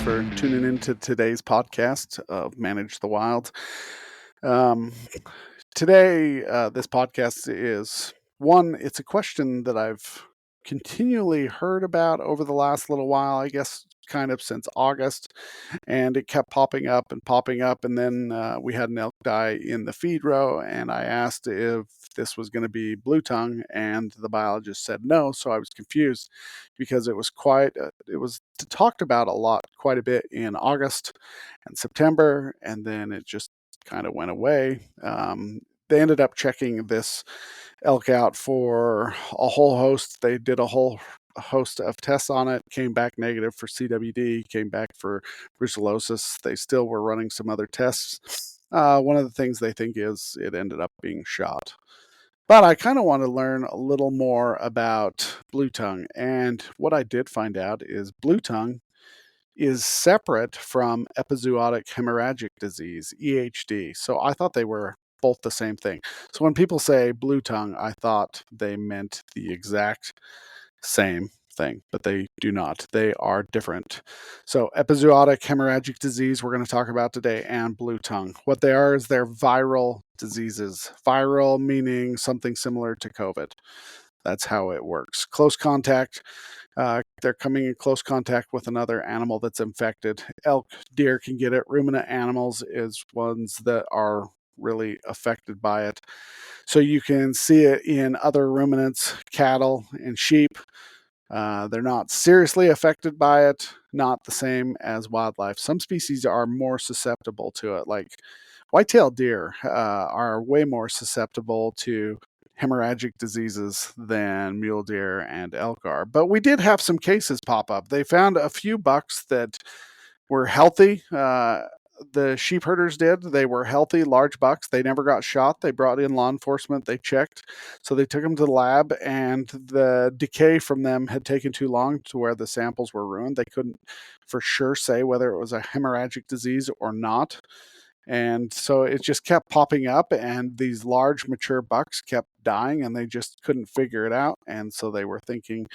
for tuning into today's podcast of Manage the Wild. Um, Today, this podcast is one, it's a question that I've continually heard about over the last little while, I guess kind of since August, and it kept popping up and popping up. And then we had an elk die in the feed row, and I asked if this was going to be blue tongue, and the biologist said no. So I was confused because it was it was talked about a lot, quite a bit in August and September, and then it just kind of went away. They ended up checking this elk out for a whole host. They did a whole host of tests on it, came back negative for CWD, came back for brucellosis. They still were running some other tests. One of the things they think is it ended up being shot. But I kind of want to learn a little more about blue tongue. And what I did find out is blue tongue is separate from epizootic hemorrhagic disease, EHD. So I thought they were both the same thing. So when people say blue tongue, I thought they meant the exact same thing, but they do not. They are different. So epizootic hemorrhagic disease we're going to talk about today, and blue tongue. What they are is they're viral diseases. Viral meaning something similar to COVID. That's how it works. Close contact. They're coming in close contact with another animal that's infected. Elk, deer can get it. Ruminant animals is ones that are really affected by it. So you can see it in other ruminants, cattle, and sheep. They're not seriously affected by it, not the same as wildlife. Some species are more susceptible to it, like white-tailed deer are way more susceptible to hemorrhagic diseases than mule deer and elk are. But we did have some cases pop up. They found a few bucks that were healthy. The sheep herders did. They were healthy, large bucks. They never got shot. They brought in law enforcement. They checked. So they took them to the lab, and the decay from them had taken too long to where the samples were ruined. They couldn't for sure say whether it was a hemorrhagic disease or not. And so it just kept popping up, and these large mature bucks kept dying, and they just couldn't figure it out. And so they were thinking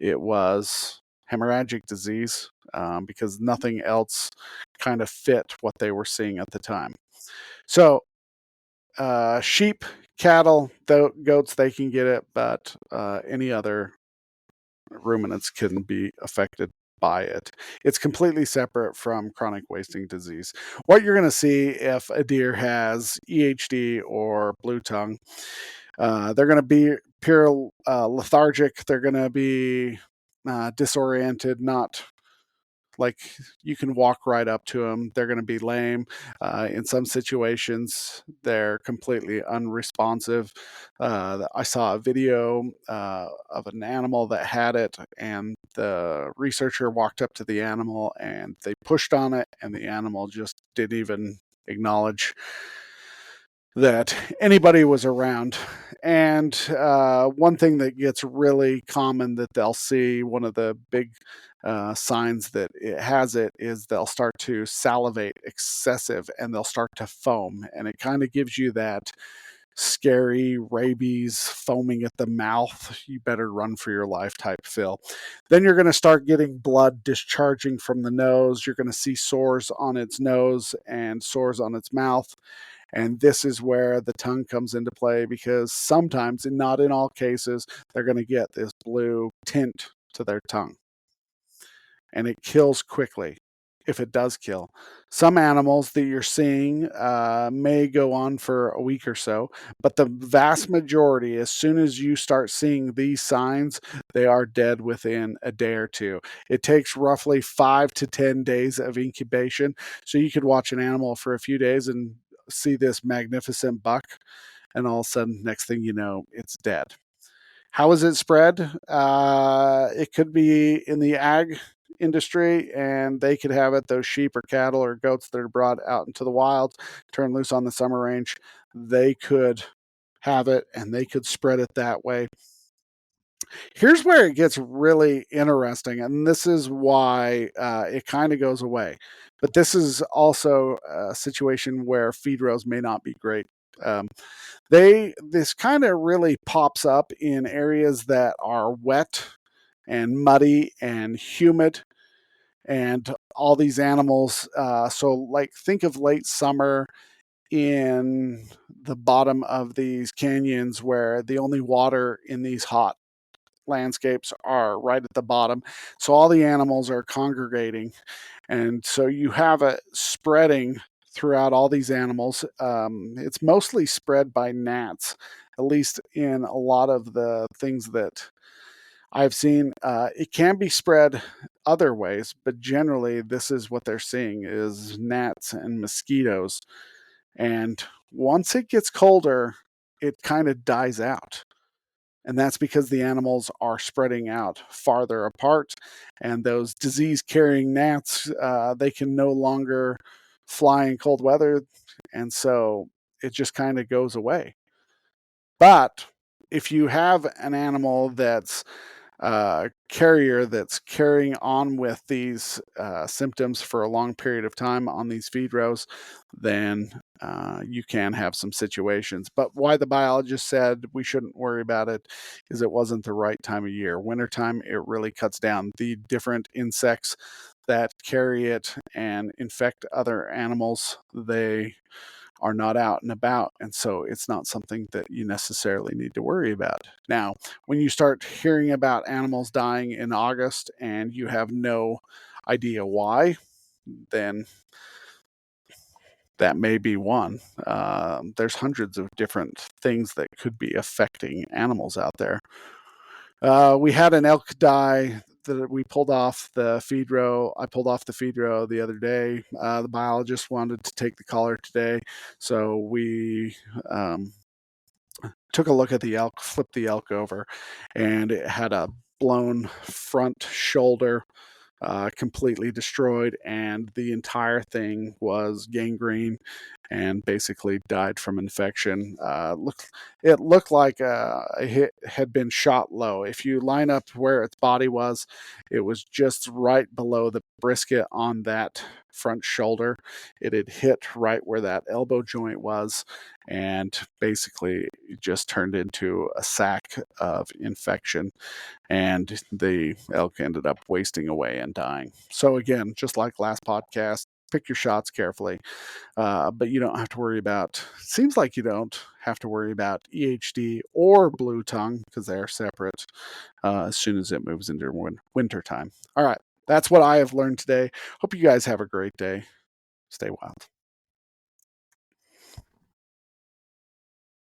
it was hemorrhagic disease because nothing else kind of fit what they were seeing at the time. So sheep, cattle, goats, they can get it, but any other ruminants can be affected by it. It's completely separate from chronic wasting disease. What you're going to see if a deer has EHD or blue tongue, they're going to be pure lethargic. They're going to be disoriented, not like you can walk right up to them. They're going to be lame. In some situations, they're completely unresponsive. I saw a video of an animal that had it, and the researcher walked up to the animal and they pushed on it, and the animal just didn't even acknowledge that anybody was around. And one thing that gets really common that they'll see, one of the big signs that it has it, is they'll start to salivate excessive and they'll start to foam. And it kind of gives you that scary rabies, foaming at the mouth, you better run for your life type feel. Then you're going to start getting blood discharging from the nose. You're going to see sores on its nose and sores on its mouth. And this is where the tongue comes into play, because sometimes, and not in all cases, they're going to get this blue tint to their tongue. And it kills quickly, if it does kill. Some animals that you're seeing may go on for a week or so, but the vast majority, as soon as you start seeing these signs, they are dead within a day or two. It takes roughly 5 to 10 days of incubation. So you could watch an animal for a few days and see this magnificent buck, and all of a sudden, next thing you know, it's dead. How is it spread? It could be in the ag industry, and they could have it. Those sheep or cattle or goats that are brought out into the wild, turned loose on the summer range, they could have it and they could spread it that way. Here's where it gets really interesting, and this is why it kind of goes away. But this is also a situation where feed rows may not be great. This kind of really pops up in areas that are wet and muddy and humid. and all these animals. So, like, think of late summer in the bottom of these canyons where the only water in these hot landscapes are right at the bottom. So all the animals are congregating. And so you have it spreading throughout all these animals. It's mostly spread by gnats, at least in a lot of the things that I've seen. It can be spread other ways, but generally this is what they're seeing is gnats and mosquitoes. And once it gets colder, it kind of dies out. And that's because the animals are spreading out farther apart, and those disease carrying gnats, they can no longer fly in cold weather. And so it just kind of goes away. But if you have an animal that's carrier that's carrying on with these symptoms for a long period of time on these feed rows, then you can have some situations. But why the biologist said we shouldn't worry about it is it wasn't the right time of year. Wintertime, it really cuts down the different insects that carry it and infect other animals. They are not out and about. And so it's not something that you necessarily need to worry about. Now, when you start hearing about animals dying in August and you have no idea why, then that may be one. There's hundreds of different things that could be affecting animals out there. We had an elk die that we pulled off the feed row. I pulled off the feed row the other day. The biologist wanted to take the collar today, so we took a look at the elk, flipped the elk over, and it had a blown front shoulder, completely destroyed, and the entire thing was gangrene and basically died from infection. It looked like it had been shot low. If you line up where its body was, it was just right below the brisket on that front shoulder. It had hit right where that elbow joint was, and basically just turned into a sack of infection, and the elk ended up wasting away and dying. So again, just like last podcast, pick your shots carefully, but you don't have to worry about. Seems like you don't have to worry about EHD or blue tongue because they are separate as soon as it moves into winter time. All right, that's what I have learned today. Hope you guys have a great day. Stay wild.